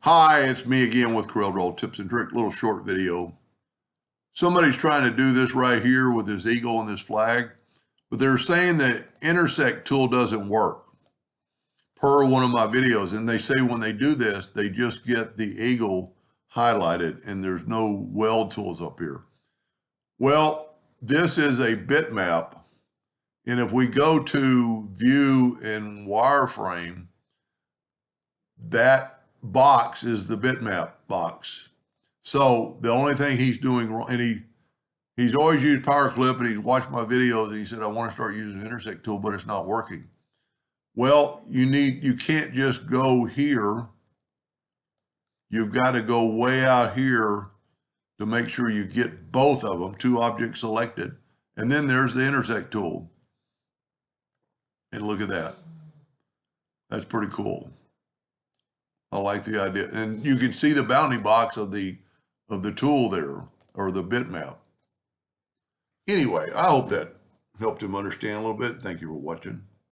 Hi, it's me again with Corel tips and tricks, little short video. Somebody's trying to do this right here with this eagle and this flag, but they're saying the Intersect tool doesn't work per one of my videos. And they say when they do this, they just get the eagle highlighted and there's no weld tools up here. Well, this is a bitmap. And if we go to view and wireframe, that box is the bitmap box. So the only thing he's doing wrong, and he's always used power clip, and he's watched my videos, and he said, I want to start using the Intersect tool, but it's not working. Well, you can't just go here. You've got to go way out here to make sure you get both of them, two objects selected. And then there's the Intersect tool. And look at that. That's pretty cool. I like the idea. And you can see the bounding box of the tool there, or the bitmap. Anyway, I hope that helped him understand a little bit. Thank you for watching.